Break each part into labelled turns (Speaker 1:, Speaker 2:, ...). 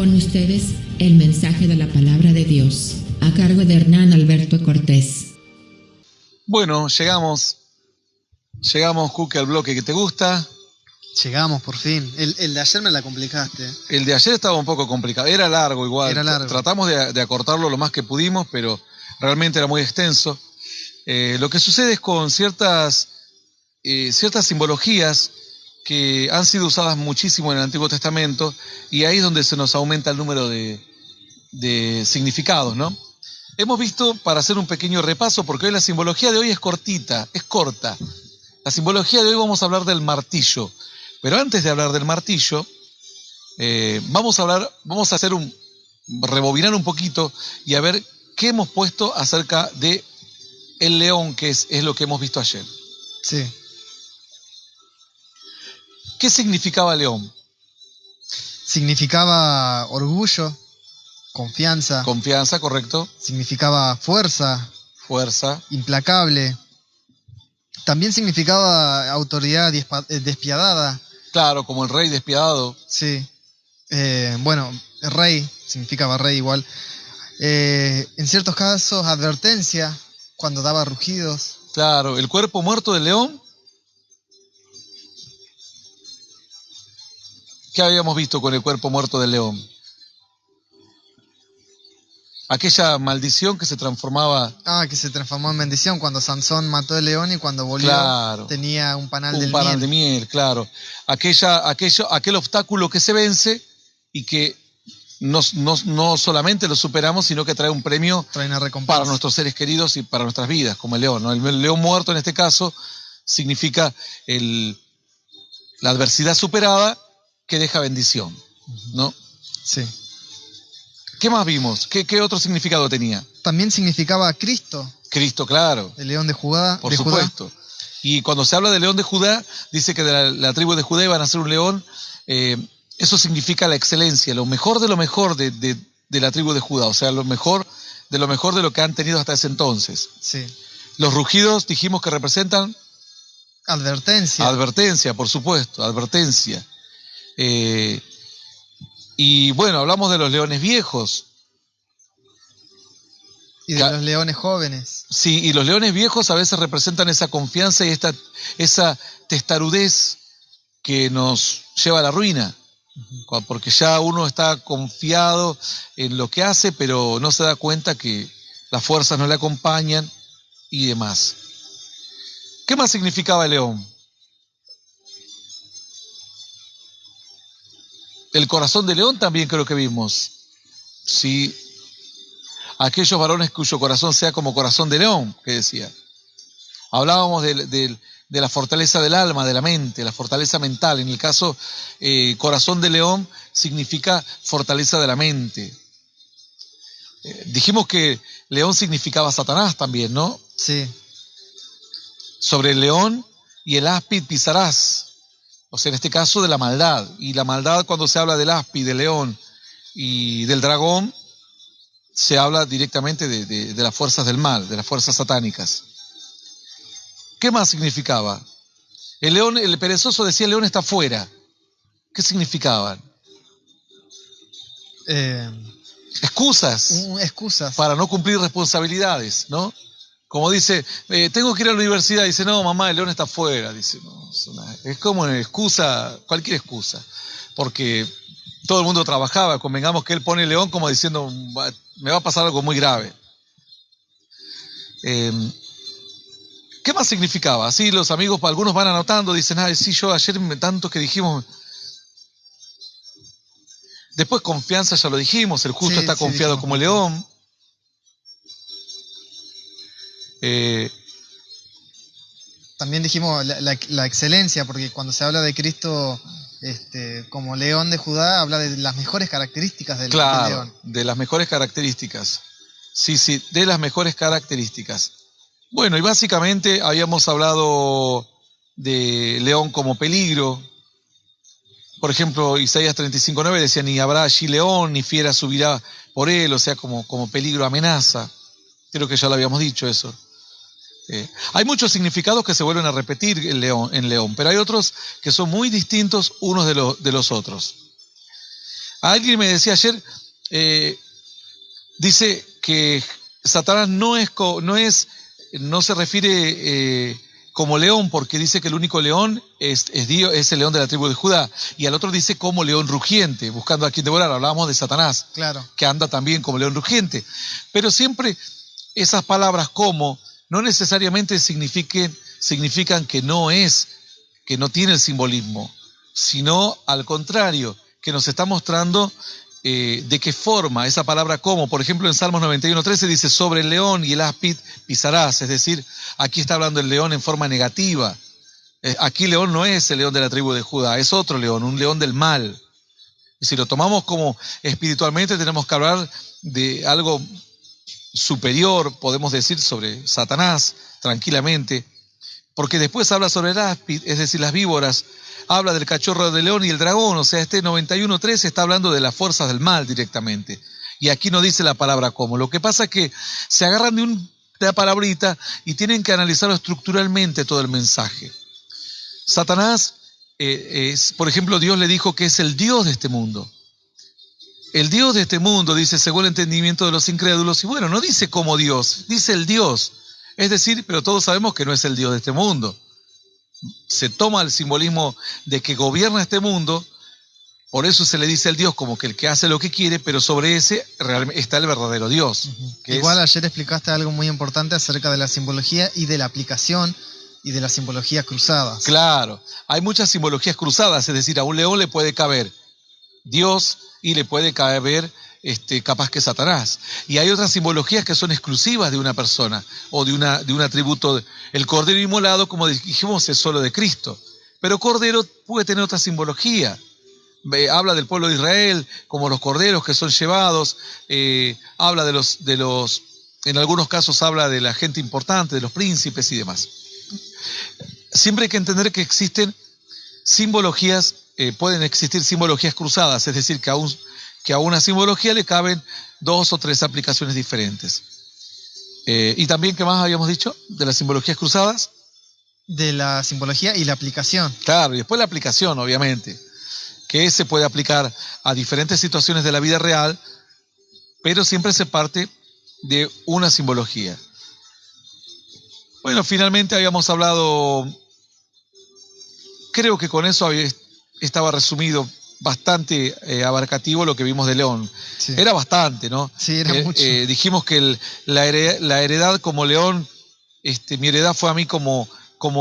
Speaker 1: Con ustedes, el mensaje de la palabra de Dios, a cargo de Hernán Alberto Cortés.
Speaker 2: Bueno, llegamos, Juque, al bloque que te gusta.
Speaker 3: Llegamos, por fin. El de ayer me la complicaste.
Speaker 2: El de ayer estaba un poco complicado, era largo igual.
Speaker 3: Era largo.
Speaker 2: Tratamos de acortarlo lo más que pudimos, pero realmente era muy extenso. Lo que sucede es con ciertas simbologías que han sido usadas muchísimo en el Antiguo Testamento, y ahí es donde se nos aumenta el número de significados, ¿no? Hemos visto, para hacer un pequeño repaso, porque hoy la simbología de hoy es corta. La simbología de hoy vamos a hablar del martillo. Pero antes de hablar del martillo, vamos a rebobinar un poquito y a ver qué hemos puesto acerca de el león, que es lo que hemos visto ayer.
Speaker 3: Sí.
Speaker 2: ¿Qué significaba león?
Speaker 3: Significaba orgullo, confianza.
Speaker 2: Confianza, correcto.
Speaker 3: Significaba fuerza.
Speaker 2: Fuerza.
Speaker 3: Implacable. También significaba autoridad despiadada.
Speaker 2: Claro, como el rey despiadado.
Speaker 3: Sí. Bueno, rey, significaba rey igual. En ciertos casos, advertencia, cuando daba rugidos.
Speaker 2: Claro, el cuerpo muerto del león. ¿Qué habíamos visto con el cuerpo muerto del león? Aquella maldición que se transformaba...
Speaker 3: Que se transformó en bendición cuando Sansón mató el león y cuando volvió, claro, tenía un panal
Speaker 2: de miel, claro. Aquel obstáculo que se vence y que no solamente lo superamos, sino que trae un premio,
Speaker 3: trae una recompensa
Speaker 2: para nuestros seres queridos y para nuestras vidas, como el león, ¿no? El león muerto en este caso significa la adversidad superada que deja bendición, ¿no?
Speaker 3: Sí.
Speaker 2: ¿Qué más vimos? ¿Qué otro significado tenía?
Speaker 3: También significaba Cristo.
Speaker 2: Cristo, claro.
Speaker 3: El león de Judá.
Speaker 2: Por supuesto. Judá. Y cuando se habla del león de Judá, dice que de la tribu de Judá iban a ser un león. Eso significa la excelencia, lo mejor de la tribu de Judá. O sea, lo mejor de lo que han tenido hasta ese entonces.
Speaker 3: Sí.
Speaker 2: Los rugidos dijimos que representan...
Speaker 3: Advertencia.
Speaker 2: Advertencia, por supuesto, advertencia. Y bueno, hablamos de los leones viejos.
Speaker 3: Y de los leones jóvenes.
Speaker 2: Sí, y los leones viejos a veces representan esa confianza y esa testarudez que nos lleva a la ruina. Porque ya uno está confiado en lo que hace, pero no se da cuenta que las fuerzas no le acompañan y demás. ¿Qué más significaba el león? El corazón de león también creo que vimos. Sí. Aquellos varones cuyo corazón sea como corazón de león, que decía. Hablábamos de la fortaleza del alma, de la mente, la fortaleza mental. En el caso, corazón de león significa fortaleza de la mente. Dijimos que león significaba Satanás también, ¿no?
Speaker 3: Sí.
Speaker 2: Sobre el león y el áspid pisarás. O sea, en este caso de la maldad. Y la maldad, cuando se habla del áspid, del león y del dragón, se habla directamente de las fuerzas del mal, de las fuerzas satánicas. ¿Qué más significaba? El león, el perezoso decía el león está fuera. ¿Qué significaban? Excusas.
Speaker 3: Excusas.
Speaker 2: Para no cumplir responsabilidades, ¿no? Como dice, tengo que ir a la universidad, dice, no, mamá, el león está afuera. Dice, no, es como una excusa, cualquier excusa. Porque todo el mundo trabajaba, convengamos que él pone el león como diciendo, me va a pasar algo muy grave. ¿Qué más significaba? Así los amigos, algunos van anotando, dicen, sí, yo ayer tanto que dijimos. Después confianza, ya lo dijimos, el justo está confiado como el león.
Speaker 3: También dijimos la excelencia, porque cuando se habla de Cristo como león de Judá, habla de las mejores características del león.
Speaker 2: De las mejores características. Sí, de las mejores características. Bueno, y básicamente habíamos hablado de león como peligro. Por ejemplo, Isaías 35:9 decía, ni habrá allí león, ni fiera subirá por él, o sea, como peligro, amenaza. Creo que ya lo habíamos dicho eso. Hay muchos significados que se vuelven a repetir en león, pero hay otros que son muy distintos unos de los otros. Alguien me decía ayer, dice que Satanás no se refiere como león, porque dice que el único león es Dios, es el león de la tribu de Judá, y al otro dice como león rugiente, buscando a quien devorar. Hablábamos de Satanás,
Speaker 3: Claro.
Speaker 2: que anda también como león rugiente. Pero siempre esas palabras como no necesariamente significan que no tiene el simbolismo, sino al contrario, que nos está mostrando de qué forma esa palabra como. Por ejemplo, en Salmos 91:13 dice, sobre el león y el áspid pisarás. Es decir, aquí está hablando el león en forma negativa. Aquí león no es el león de la tribu de Judá, es otro león, un león del mal. Y si lo tomamos como espiritualmente, tenemos que hablar de algo superior, podemos decir, sobre Satanás, tranquilamente, porque después habla sobre el áspid, es decir, las víboras, habla del cachorro del león y el dragón. O sea, este 91:13 está hablando de las fuerzas del mal directamente, y aquí no dice la palabra como. Lo que pasa es que se agarran de una palabrita y tienen que analizarlo estructuralmente todo el mensaje. Satanás, por ejemplo, Dios le dijo que es el Dios de este mundo. El Dios de este mundo, dice, según el entendimiento de los incrédulos, y bueno, no dice como Dios, dice el Dios. Es decir, pero todos sabemos que no es el Dios de este mundo. Se toma el simbolismo de que gobierna este mundo, por eso se le dice el Dios como que el que hace lo que quiere, pero sobre ese está el verdadero Dios.
Speaker 3: Igual ayer explicaste algo muy importante acerca de la simbología y de la aplicación y de las simbologías cruzadas.
Speaker 2: Claro, hay muchas simbologías cruzadas, es decir, a un león le puede caber Dios y le puede caber capaz que Satanás. Y hay otras simbologías que son exclusivas de una persona o de un atributo. El cordero inmolado, como dijimos, es solo de Cristo. Pero cordero puede tener otra simbología. Habla del pueblo de Israel, como los corderos que son llevados. Habla de los, en algunos casos habla de la gente importante, de los príncipes y demás. Siempre hay que entender que existen simbologías, pueden existir simbologías cruzadas, es decir, que a una simbología le caben 2 o 3 aplicaciones diferentes. Y también, ¿qué más habíamos dicho de las simbologías cruzadas?
Speaker 3: De la simbología y la aplicación.
Speaker 2: Claro, y después la aplicación, obviamente, que se puede aplicar a diferentes situaciones de la vida real, pero siempre se parte de una simbología. Bueno, finalmente habíamos hablado, creo que con eso estaba resumido bastante abarcativo lo que vimos de León.
Speaker 3: Sí.
Speaker 2: Era bastante, ¿no?
Speaker 3: Sí, era mucho.
Speaker 2: Dijimos que la heredad como león, mi heredad fue a mí como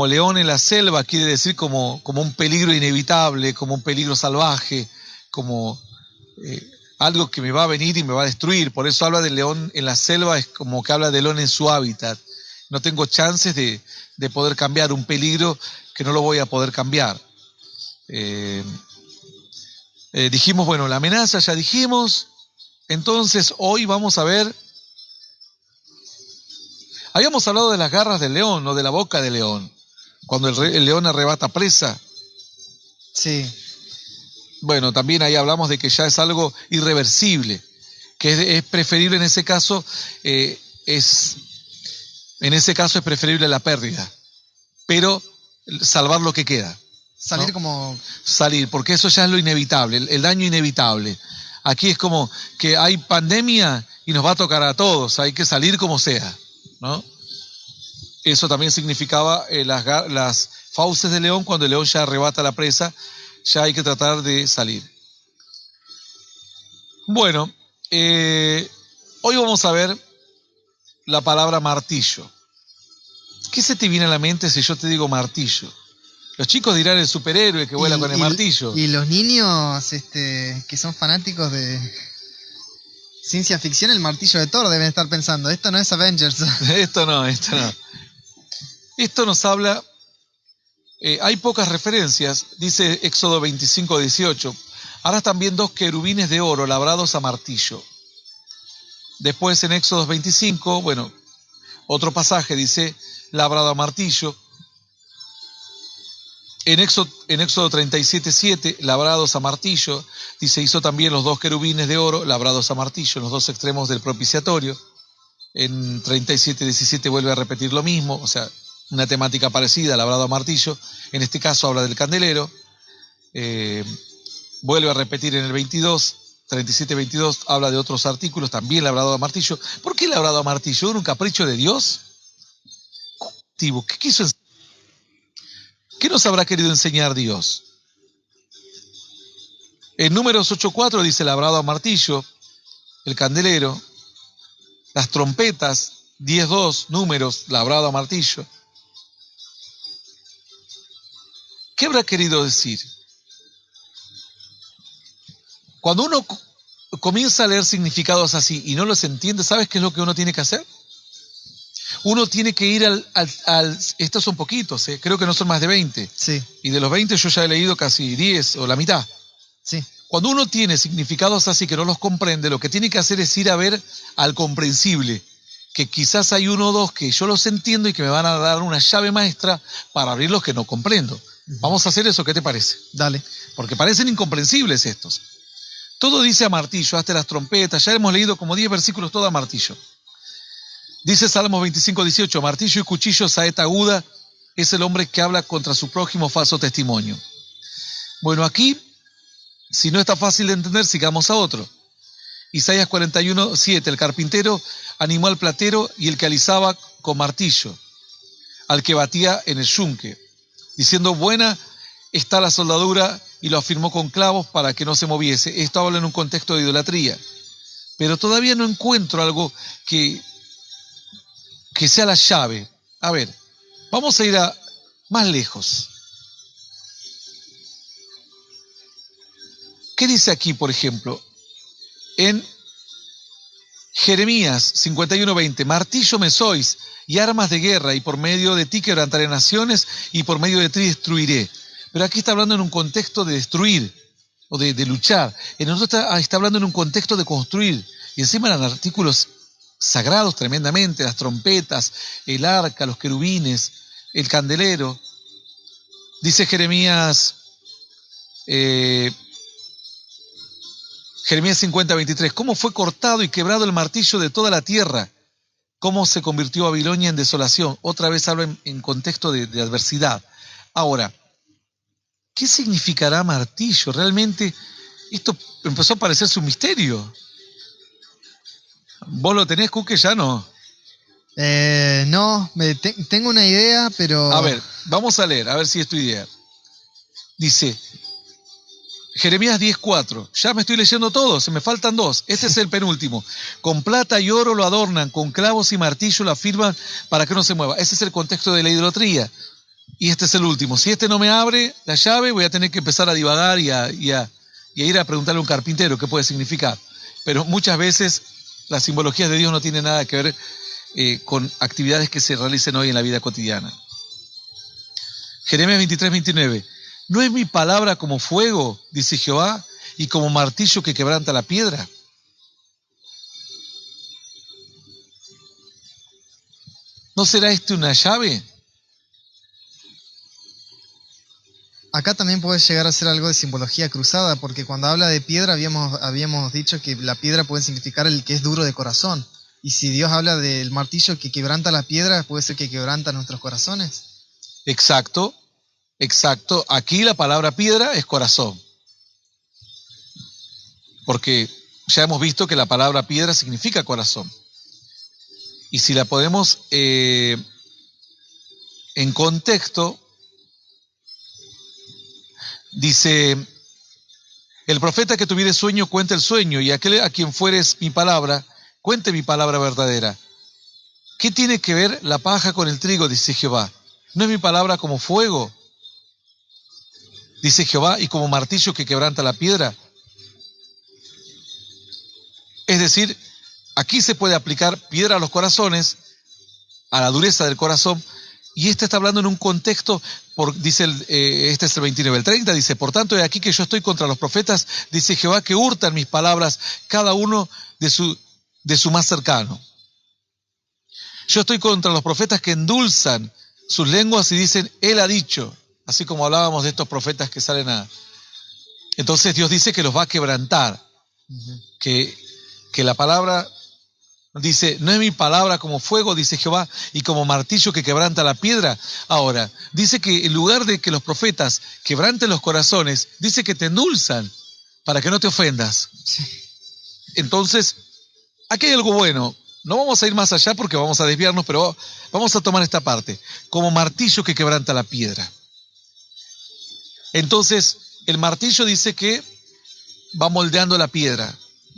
Speaker 2: león en la selva, quiere decir como un peligro inevitable, como un peligro salvaje, como algo que me va a venir y me va a destruir. Por eso habla del león en la selva, es como que habla del león en su hábitat. No tengo chances de poder cambiar un peligro que no lo voy a poder cambiar. Dijimos, bueno, la amenaza ya dijimos. Entonces hoy vamos a ver, habíamos hablado de las garras del león, no de la boca del león, cuando el león arrebata presa.
Speaker 3: Sí.
Speaker 2: Bueno, también ahí hablamos de que ya es algo irreversible, que es preferible en ese caso, es preferible la pérdida, pero salvar lo que queda.
Speaker 3: Salir, ¿no?
Speaker 2: Como... Salir, porque eso ya es lo inevitable, el daño inevitable. Aquí es como que hay pandemia y nos va a tocar a todos, hay que salir como sea, ¿no? Eso también significaba las fauces de león, cuando el león ya arrebata la presa, ya hay que tratar de salir. Bueno, hoy vamos a ver la palabra martillo. ¿Qué se te viene a la mente si yo te digo martillo? Los chicos dirán el superhéroe que vuela con el martillo.
Speaker 3: Y los niños que son fanáticos de ciencia ficción, el martillo de Thor, deben estar pensando, esto no es Avengers.
Speaker 2: Esto no. Esto nos habla, hay pocas referencias, dice Éxodo 25:18. Harás también 2 querubines de oro labrados a martillo. Después en Éxodo 25, bueno, otro pasaje dice labrado a martillo. En Éxodo 37:7, labrados a martillo, dice, hizo también los 2 querubines de oro, labrados a martillo, en los 2 extremos del propiciatorio. En 37:17 vuelve a repetir lo mismo, o sea, una temática parecida, labrado a martillo. En este caso habla del candelero. Vuelve a repetir en el 22, 37:22 habla de otros artículos, también labrado a martillo. ¿Por qué labrado a martillo? ¿Era un capricho de Dios? ¿Qué quiso enseñar? ¿Qué nos habrá querido enseñar Dios? En Números 8:4 dice labrado a martillo, el candelero, las trompetas, 10:2, Números, labrado a martillo. ¿Qué habrá querido decir? Cuando uno comienza a leer significados así y no los entiende, ¿sabes qué es lo que uno tiene que hacer? Uno tiene que ir estos son poquitos, creo que no son más de 20.
Speaker 3: Sí.
Speaker 2: Y de los 20 yo ya he leído casi 10 o la mitad.
Speaker 3: Sí.
Speaker 2: Cuando uno tiene significados así que no los comprende, lo que tiene que hacer es ir a ver al comprensible, que quizás hay uno o dos que yo los entiendo y que me van a dar una llave maestra para abrir los que no comprendo. Vamos a hacer eso, ¿qué te parece?
Speaker 3: Dale.
Speaker 2: Porque parecen incomprensibles estos. Todo dice a martillo, hasta las trompetas, ya hemos leído como 10 versículos todo a martillo. Dice Salmos 25:18, martillo y cuchillo, saeta aguda, es el hombre que habla contra su prójimo falso testimonio. Bueno, aquí, si no está fácil de entender, sigamos a otro. Isaías 41:7, el carpintero animó al platero y el que alisaba con martillo, al que batía en el yunque, diciendo, buena está la soldadura, y lo afirmó con clavos para que no se moviese. Esto habla en un contexto de idolatría. Pero todavía no encuentro algo que sea la llave. A ver, vamos a ir más lejos. ¿Qué dice aquí, por ejemplo? En Jeremías 51:20, martillo me sois y armas de guerra, y por medio de ti quebrantaré naciones, y por medio de ti destruiré. Pero aquí está hablando en un contexto de destruir, o de luchar. En el otro está hablando en un contexto de construir. Y encima eran artículos sagrados tremendamente, las trompetas, el arca, los querubines, el candelero. Dice Jeremías 50:23, ¿cómo fue cortado y quebrado el martillo de toda la tierra? ¿Cómo se convirtió Babilonia en desolación? Otra vez habla en contexto de adversidad. Ahora, ¿qué significará martillo? Realmente esto empezó a parecerse un misterio. ¿Vos lo tenés, Cuque? Ya no.
Speaker 3: No, tengo una idea, pero...
Speaker 2: A ver, vamos a leer, a ver si es tu idea. Dice, Jeremías 10:4, ya me estoy leyendo todo, se me faltan 2. Este es el penúltimo. Con plata y oro lo adornan, con clavos y martillo lo afirman para que no se mueva. Ese es el contexto de la idolatría. Y este es el último. Si este no me abre la llave, voy a tener que empezar a divagar y a ir a preguntarle a un carpintero qué puede significar. Pero muchas veces las simbologías de Dios no tienen nada que ver con actividades que se realicen hoy en la vida cotidiana. Jeremías 23:29. ¿No es mi palabra como fuego, dice Jehová, y como martillo que quebranta la piedra? ¿No será este una llave?
Speaker 3: Acá también puede llegar a ser algo de simbología cruzada, porque cuando habla de piedra habíamos dicho que la piedra puede significar el que es duro de corazón. Y si Dios habla del martillo que quebranta la piedra, puede ser que quebranta nuestros corazones.
Speaker 2: Exacto. Aquí la palabra piedra es corazón. Porque ya hemos visto que la palabra piedra significa corazón. Y si la podemos en contexto, dice, el profeta que tuviere sueño cuente el sueño, y aquel a quien fueres mi palabra, cuente mi palabra verdadera. ¿Qué tiene que ver la paja con el trigo? Dice Jehová. ¿No es mi palabra como fuego? Dice Jehová, y como martillo que quebranta la piedra. Es decir, aquí se puede aplicar piedra a los corazones, a la dureza del corazón, y este está hablando en un contexto, dice este es el 29, el 30, dice, por tanto, he aquí que yo estoy contra los profetas, dice Jehová, que hurtan mis palabras, cada uno de su más cercano. Yo estoy contra los profetas que endulzan sus lenguas y dicen, él ha dicho, así como hablábamos de estos profetas que salen Entonces Dios dice que los va a quebrantar, que la palabra dice, no es mi palabra como fuego, dice Jehová, y como martillo que quebranta la piedra. Ahora, dice que en lugar de que los profetas quebranten los corazones, dice que te endulzan para que no te ofendas.
Speaker 3: Sí.
Speaker 2: Entonces, aquí hay algo bueno. No vamos a ir más allá porque vamos a desviarnos, pero vamos a tomar esta parte. Como martillo que quebranta la piedra. Entonces, el martillo dice que va moldeando la piedra,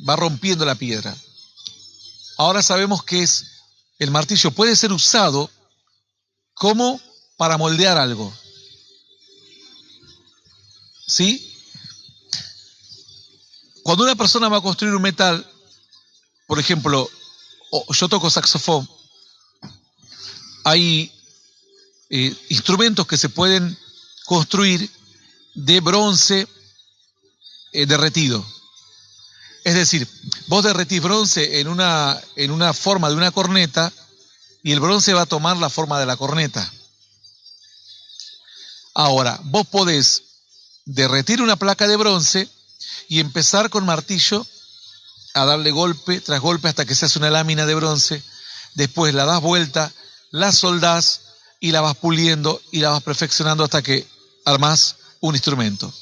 Speaker 2: va rompiendo la piedra. Ahora sabemos que el martillo puede ser usado como para moldear algo. ¿Sí? Cuando una persona va a construir un metal, por ejemplo, yo toco saxofón, hay instrumentos que se pueden construir de bronce derretido. Es decir, vos derretís bronce en una forma de una corneta y el bronce va a tomar la forma de la corneta. Ahora, vos podés derretir una placa de bronce y empezar con martillo a darle golpe tras golpe hasta que se hace una lámina de bronce. Después la das vuelta, la soldás y la vas puliendo y la vas perfeccionando hasta que armás un instrumento.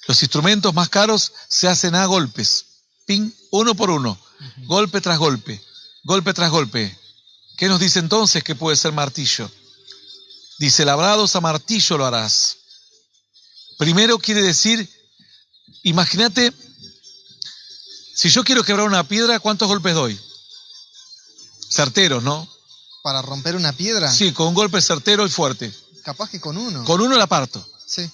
Speaker 2: Los instrumentos más caros se hacen a golpes, ping, uno por uno, golpe tras golpe, golpe tras golpe. ¿Qué nos dice entonces que puede ser martillo? Dice, labrados a martillo lo harás. Primero quiere decir, imagínate, si yo quiero quebrar una piedra, ¿cuántos golpes doy? Certeros, ¿no?
Speaker 3: ¿Para romper una piedra?
Speaker 2: Sí, con un golpe certero y fuerte.
Speaker 3: Capaz que con uno.
Speaker 2: Con uno la parto.
Speaker 3: Sí.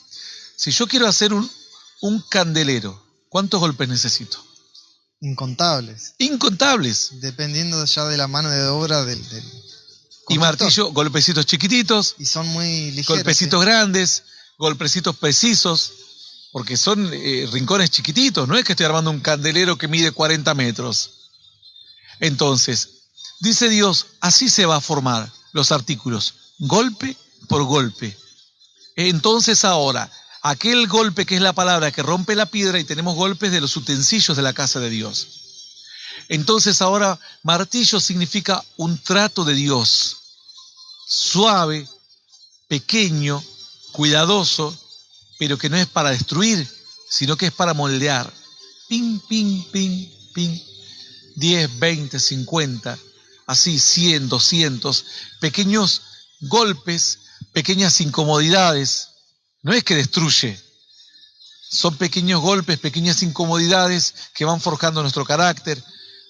Speaker 2: Si yo quiero hacer un candelero, ¿cuántos golpes necesito?
Speaker 3: Incontables.
Speaker 2: Incontables.
Speaker 3: Dependiendo ya de la mano de obra del
Speaker 2: Y
Speaker 3: constructor.
Speaker 2: martillo, golpecitos chiquititos,
Speaker 3: Y son muy ligeros.
Speaker 2: golpecitos grandes, golpecitos precisos, porque son rincones chiquititos, no es que estoy armando un candelero que mide 40 metros. Entonces, dice Dios, así se va a formar los artículos, golpe por golpe. Entonces ahora, aquel golpe que es la palabra que rompe la piedra, y tenemos golpes de los utensilios de la casa de Dios. Entonces ahora, martillo significa un trato de Dios, suave, pequeño, cuidadoso, pero que no es para destruir, sino que es para moldear. Ping, ping, ping, ping. 10, 20, 50, así 100, 200, pequeños golpes, pequeñas incomodidades. No es que destruye, son pequeños golpes, pequeñas incomodidades que van forjando nuestro carácter.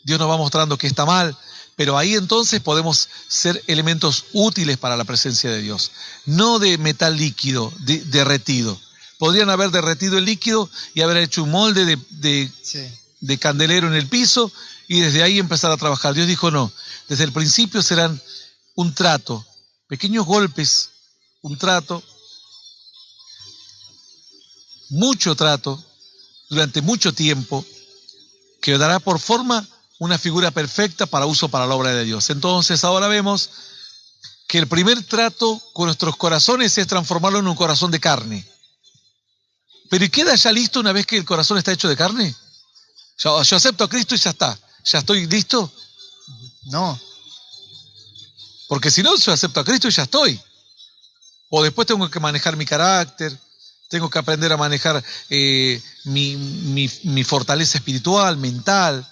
Speaker 2: Dios nos va mostrando que está mal, pero ahí entonces podemos ser elementos útiles para la presencia de Dios. No de metal líquido, derretido. Podrían haber derretido el líquido y haber hecho un molde de candelero en el piso y desde ahí empezar a trabajar. Dios dijo no, desde el principio serán un trato, pequeños golpes, un trato, mucho trato, durante mucho tiempo, que dará por forma una figura perfecta para uso para la obra de Dios. Entonces ahora vemos que el primer trato con nuestros corazones es transformarlo en un corazón de carne. Pero ¿y queda ya listo una vez que el corazón está hecho de carne? Yo acepto a Cristo y ya está. ¿Ya estoy listo?
Speaker 3: No.
Speaker 2: Porque si no, yo acepto a Cristo y ya estoy. O después tengo que manejar mi carácter, tengo que aprender a manejar mi fortaleza espiritual, mental.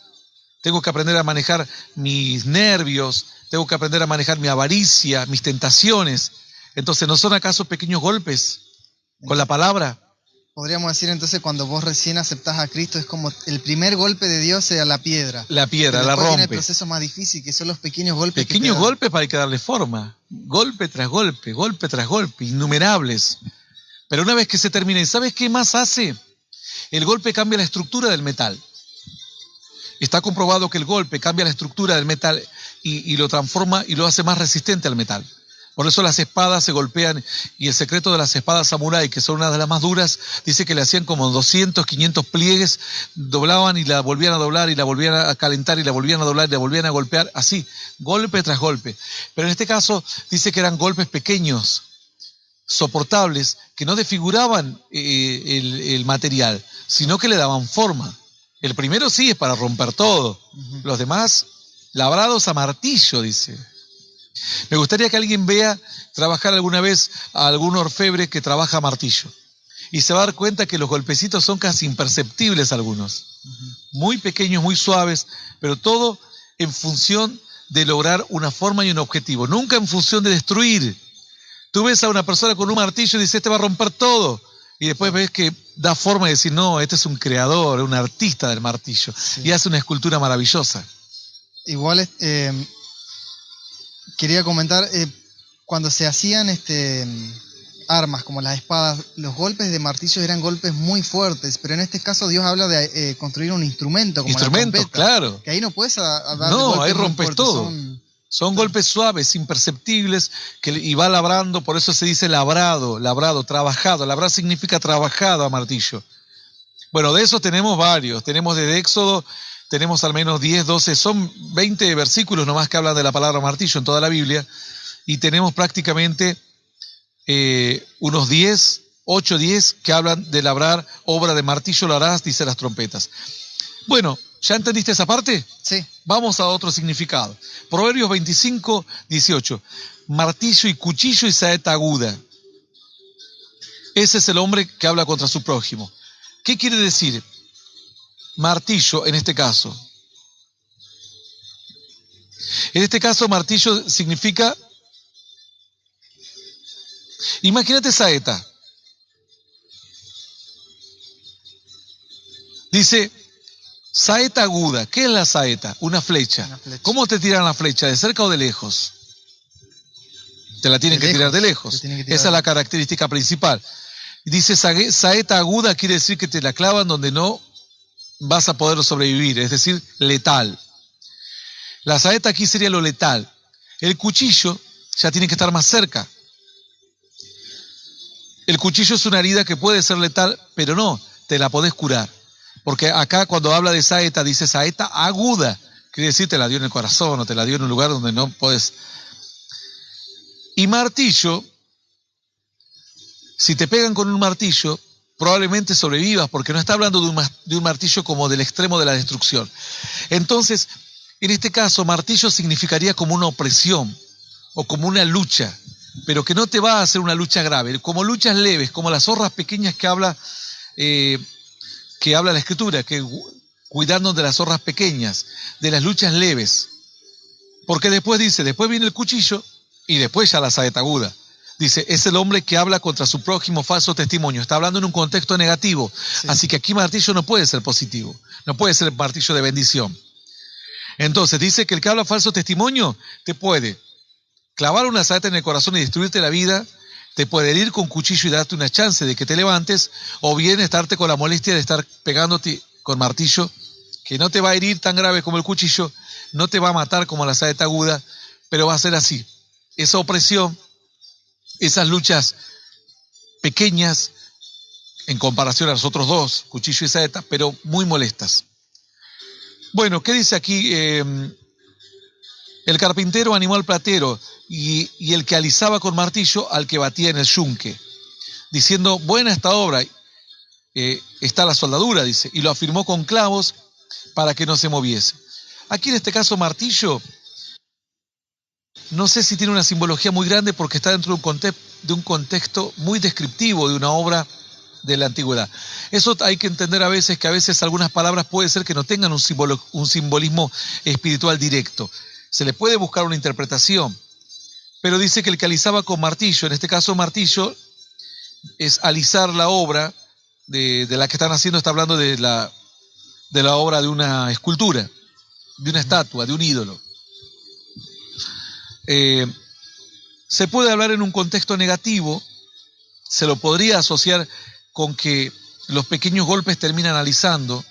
Speaker 2: Tengo que aprender a manejar mis nervios, tengo que aprender a manejar mi avaricia, mis tentaciones. Entonces, ¿no son acaso pequeños golpes con la palabra?
Speaker 3: Podríamos decir entonces cuando vos recién aceptás a Cristo es como el primer golpe de Dios a la piedra.
Speaker 2: La piedra,
Speaker 3: pero
Speaker 2: la
Speaker 3: después viene
Speaker 2: rompe.
Speaker 3: el proceso más difícil, que son los pequeños golpes.
Speaker 2: Pequeños golpes para que darle forma. Golpe tras golpe, golpe tras golpe, innumerables. Pero una vez que se termina, ¿y sabes qué más hace? El golpe cambia la estructura del metal. Está comprobado que el golpe cambia la estructura del metal y lo transforma y lo hace más resistente al metal. Por eso las espadas se golpean, y el secreto de las espadas samurái, que son una de las más duras, dice que le hacían como 200, 500 pliegues, doblaban y la volvían a doblar y la volvían a calentar y la volvían a doblar y la volvían a golpear, así, golpe tras golpe. Pero en este caso dice que eran golpes pequeños, soportables, que no desfiguraban el material, sino que le daban forma. El primero sí es para romper todo, los demás labrados a martillo, dice. Me gustaría que alguien vea trabajar alguna vez a algún orfebre que trabaja a martillo y se va a dar cuenta que los golpecitos son casi imperceptibles algunos. muy pequeños, muy suaves, pero todo en función de lograr una forma y un objetivo, nunca en función de destruir. Tú ves a una persona con un martillo y dices, este va a romper todo, y después ves que da forma de decir, no, este es un creador, un artista del martillo,
Speaker 3: Sí.
Speaker 2: y hace una escultura maravillosa.
Speaker 3: Igual quería comentar, cuando se hacían armas como las espadas, los golpes de martillo eran golpes muy fuertes, pero en este caso Dios habla de construir un instrumento como
Speaker 2: Instrumentos,
Speaker 3: la trompeta,
Speaker 2: claro.
Speaker 3: que ahí no puedes dar
Speaker 2: No,
Speaker 3: golpes
Speaker 2: ahí
Speaker 3: muy
Speaker 2: rompes
Speaker 3: fuertes,
Speaker 2: todo. Son golpes suaves, imperceptibles, y va labrando, por eso se dice labrado, trabajado. Labrar significa trabajado a martillo. Bueno, de esos tenemos varios. Tenemos desde Éxodo, tenemos al menos 10, 12, son 20 versículos nomás que hablan de la palabra martillo en toda la Biblia. Y tenemos prácticamente unos 10, 8, 10 que hablan de labrar, obra de martillo lo harás, dice las trompetas. Bueno, ¿ya entendiste esa parte?
Speaker 3: Sí.
Speaker 2: Vamos a otro significado. Proverbios 25, 18. Martillo y cuchillo y saeta aguda. Ese es el hombre que habla contra su prójimo. ¿Qué quiere decir? Martillo en este caso. En este caso, martillo significa... Imagínate saeta. Dice... Saeta aguda. ¿Qué es la saeta? Una flecha. ¿Cómo te tiran la flecha? ¿De cerca o de lejos? Te la tienen que tirar de lejos. Esa es la característica principal. Dice saeta aguda, quiere decir que te la clavan donde no vas a poder sobrevivir, es decir, letal. La saeta aquí sería lo letal. El cuchillo ya tiene que estar más cerca. El cuchillo es una herida que puede ser letal, pero no, te la podés curar. Porque acá cuando habla de saeta, dice saeta aguda. Quiere decir te la dio en el corazón o te la dio en un lugar donde no puedes. Y martillo, si te pegan con un martillo, probablemente sobrevivas, porque no está hablando de un martillo como del extremo de la destrucción. Entonces, en este caso, martillo significaría como una opresión o como una lucha, pero que no te va a hacer una lucha grave, como luchas leves, como las zorras pequeñas que habla la Escritura, que cuidando de las zorras pequeñas, de las luchas leves. Porque después dice, después viene el cuchillo y después ya la saeta aguda. Dice, es el hombre que habla contra su prójimo falso testimonio. Está hablando en un contexto negativo. Sí. Así que aquí martillo no puede ser positivo. No puede ser martillo de bendición. Entonces dice que el que habla falso testimonio te puede clavar una saeta en el corazón y destruirte la vida, te puede herir con cuchillo y darte una chance de que te levantes, o bien estarte con la molestia de estar pegándote con martillo, que no te va a herir tan grave como el cuchillo, no te va a matar como la saeta aguda, pero va a ser así. Esa opresión, esas luchas pequeñas en comparación a los otros dos, cuchillo y saeta, pero muy molestas. Bueno, ¿qué dice aquí? El carpintero animó al platero y el que alisaba con martillo al que batía en el yunque, diciendo, buena esta obra, está la soldadura, dice, y lo afirmó con clavos para que no se moviese. Aquí en este caso no sé si tiene una simbología muy grande porque está dentro de un contexto muy descriptivo de una obra de la antigüedad. Eso hay que entender a veces, que a veces algunas palabras puede ser que no tengan un simbolismo espiritual directo. Se le puede buscar una interpretación, pero dice que el que alisaba con martillo, en este caso martillo, es alisar la obra de la que están haciendo, está hablando de la obra de una escultura, de una estatua, de un ídolo. Se puede hablar en un contexto negativo, se lo podría asociar con que los pequeños golpes terminan alisando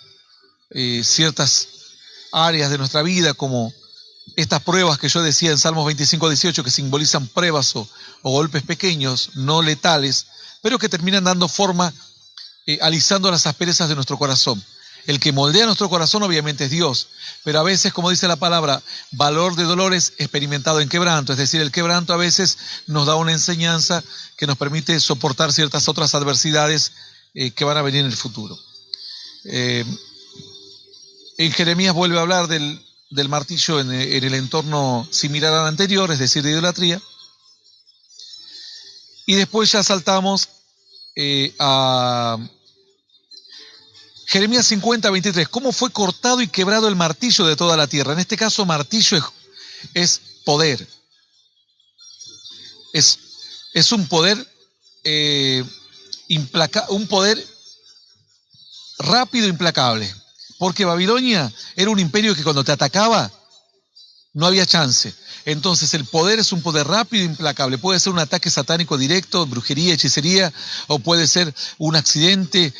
Speaker 2: ciertas áreas de nuestra vida, como estas pruebas que yo decía en Salmos 25, 18, que simbolizan pruebas o golpes pequeños, no letales, pero que terminan dando forma, alisando las asperezas de nuestro corazón. El que moldea nuestro corazón obviamente es Dios, pero a veces, como dice la palabra, valor de dolores experimentado en quebranto, es decir, el quebranto a veces nos da una enseñanza que nos permite soportar ciertas otras adversidades que van a venir en el futuro. En Jeremías vuelve a hablar del martillo en el entorno similar al anterior, es decir, de idolatría. Y después ya saltamos Jeremías 50, 23. ¿Cómo fue cortado y quebrado el martillo de toda la tierra? En este caso, martillo es poder. Es un poder un poder rápido e implacable. Porque Babilonia era un imperio que cuando te atacaba no había chance. Entonces el poder es un poder rápido e implacable. Puede ser un ataque satánico directo, brujería, hechicería, o puede ser un accidente.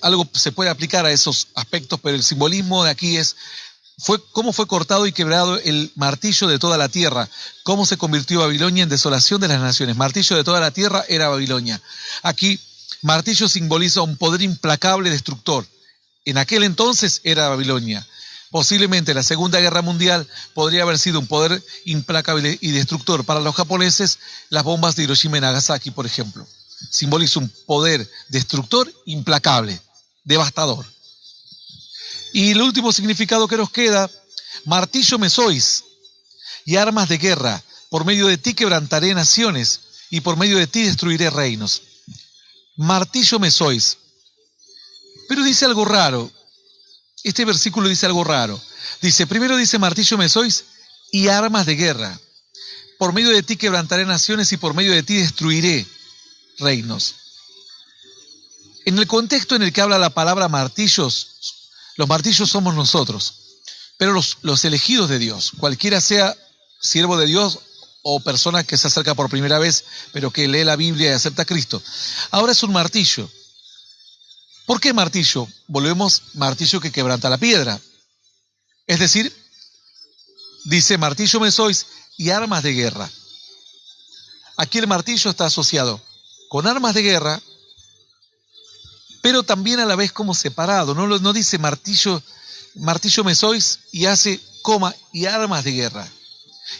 Speaker 2: Algo se puede aplicar a esos aspectos, pero el simbolismo de aquí es cómo fue cortado y quebrado el martillo de toda la tierra. Cómo se convirtió Babilonia en desolación de las naciones. Martillo de toda la tierra era Babilonia. Aquí, martillo simboliza un poder implacable destructor. En aquel entonces era Babilonia. Posiblemente la Segunda Guerra Mundial podría haber sido un poder implacable y destructor. Para los japoneses, las bombas de Hiroshima y Nagasaki, por ejemplo, simboliza un poder destructor implacable, devastador. Y el último significado que nos queda, martillo me sois y armas de guerra. Por medio de ti quebrantaré naciones y por medio de ti destruiré reinos. Martillo me sois. Pero dice algo raro. Este versículo dice algo raro. Primero dice martillo me sois y armas de guerra. Por medio de ti quebrantaré naciones y por medio de ti destruiré reinos. En el contexto en el que habla la palabra martillos, los martillos somos nosotros, pero los elegidos de Dios, cualquiera sea siervo de Dios o persona que se acerca por primera vez, pero que lee la Biblia y acepta a Cristo. Ahora es un martillo. ¿Por qué martillo? Volvemos, martillo que quebranta la piedra. Es decir, dice martillo me sois y armas de guerra. Aquí el martillo está asociado con armas de guerra, pero también a la vez como separado. No dice martillo me sois y hace coma y armas de guerra.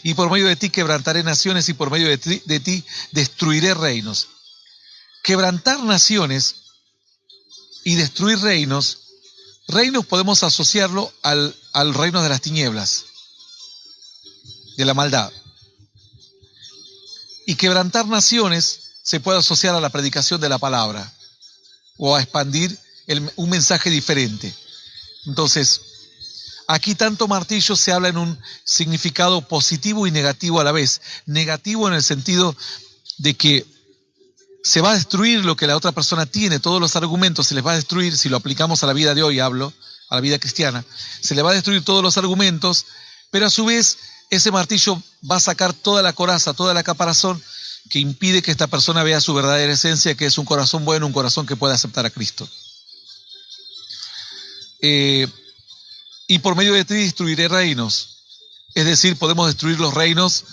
Speaker 2: Y por medio de ti quebrantaré naciones y por medio de ti destruiré reinos. Quebrantar naciones y destruir reinos podemos asociarlo al reino de las tinieblas, de la maldad. Y quebrantar naciones se puede asociar a la predicación de la palabra o a expandir un mensaje diferente. Entonces, aquí tanto martillo se habla en un significado positivo y negativo a la vez. Negativo en el sentido de que se va a destruir lo que la otra persona tiene, todos los argumentos se les va a destruir, si lo aplicamos a la vida de hoy, a la vida cristiana, se le va a destruir todos los argumentos, pero a su vez ese martillo va a sacar toda la coraza, toda la caparazón que impide que esta persona vea su verdadera esencia, que es un corazón bueno, un corazón que puede aceptar a Cristo. Y por medio de ti destruiré reinos, es decir, podemos destruir los reinos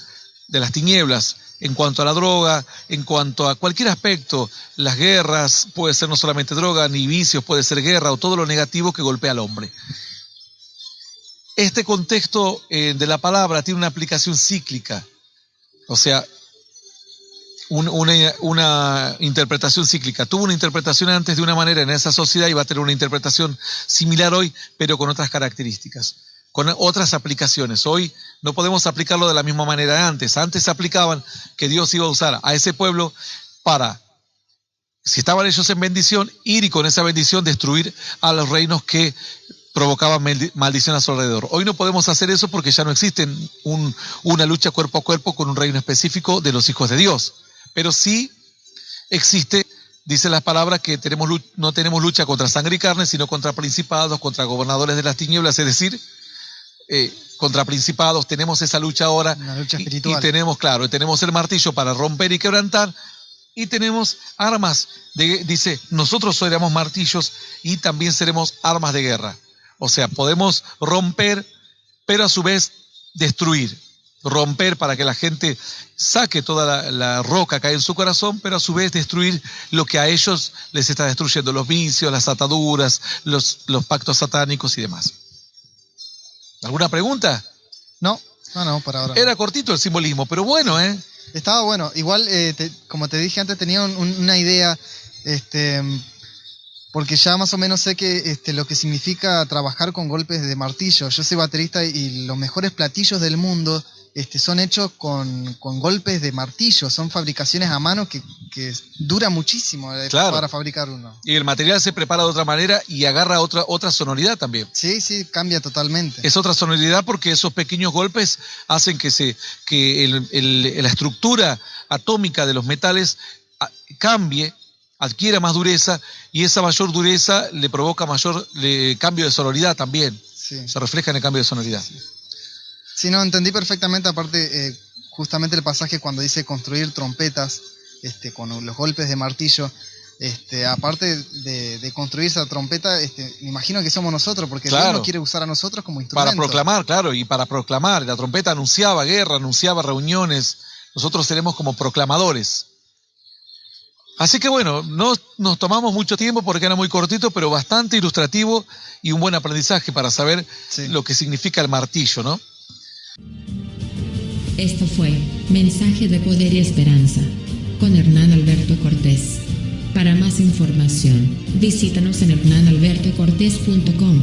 Speaker 2: de las tinieblas, en cuanto a la droga, en cuanto a cualquier aspecto, las guerras, puede ser no solamente droga, ni vicios, puede ser guerra o todo lo negativo que golpea al hombre. Este contexto de la palabra tiene una aplicación cíclica, o sea, una interpretación cíclica. Tuvo una interpretación antes de una manera en esa sociedad y va a tener una interpretación similar hoy, pero con otras características, con otras aplicaciones. Hoy no podemos aplicarlo de la misma manera de antes. Antes se aplicaban que Dios iba a usar a ese pueblo para, si estaban ellos en bendición, ir y con esa bendición destruir a los reinos que provocaban maldición a su alrededor. Hoy no podemos hacer eso porque ya no existe una lucha cuerpo a cuerpo con un reino específico de los hijos de Dios. Pero sí existe, dice las palabras, que no tenemos lucha contra sangre y carne, sino contra principados, contra gobernadores de las tinieblas, es decir, contra principados. Tenemos esa lucha ahora.
Speaker 3: Una lucha espiritual.
Speaker 2: Y tenemos el martillo para romper y quebrantar, y tenemos armas, dice, nosotros seremos martillos y también seremos armas de guerra. O sea, podemos romper, pero a su vez destruir. Romper para que la gente saque toda la roca que hay en su corazón, pero a su vez destruir lo que a ellos les está destruyendo, los vicios, las ataduras, los pactos satánicos y demás. ¿Alguna pregunta?
Speaker 3: No, por ahora.
Speaker 2: Era cortito el simbolismo, pero bueno,
Speaker 3: Estaba bueno. Igual, como te dije antes, tenía una idea, porque ya más o menos sé que lo que significa trabajar con golpes de martillo. Yo soy baterista y los mejores platillos del mundo son hechos con golpes de martillo, son fabricaciones a mano que dura muchísimo
Speaker 2: Claro.
Speaker 3: para fabricar uno.
Speaker 2: Y el material se prepara de otra manera y agarra otra sonoridad también.
Speaker 3: Sí, cambia totalmente.
Speaker 2: Es otra sonoridad porque esos pequeños golpes hacen que la estructura atómica de los metales cambie, adquiera más dureza, y esa mayor dureza le provoca mayor cambio de sonoridad también.
Speaker 3: Sí.
Speaker 2: Se refleja en el cambio de sonoridad.
Speaker 3: Sí, no, entendí perfectamente, aparte, justamente el pasaje cuando dice construir trompetas con los golpes de martillo, aparte de construir esa trompeta, me imagino que somos nosotros, porque
Speaker 2: Claro.
Speaker 3: Dios nos quiere usar a nosotros como instrumento.
Speaker 2: Para proclamar, claro, y para proclamar. La trompeta anunciaba guerra, anunciaba reuniones. Nosotros seremos como proclamadores. Así que bueno, no nos tomamos mucho tiempo porque era muy cortito, pero bastante ilustrativo y un buen aprendizaje para saber
Speaker 3: Sí.
Speaker 2: lo que significa el martillo, ¿no?
Speaker 1: Esto fue Mensaje de Poder y Esperanza con Hernán Alberto Cortés. Para más información, visítanos en hernanalbertocortés.com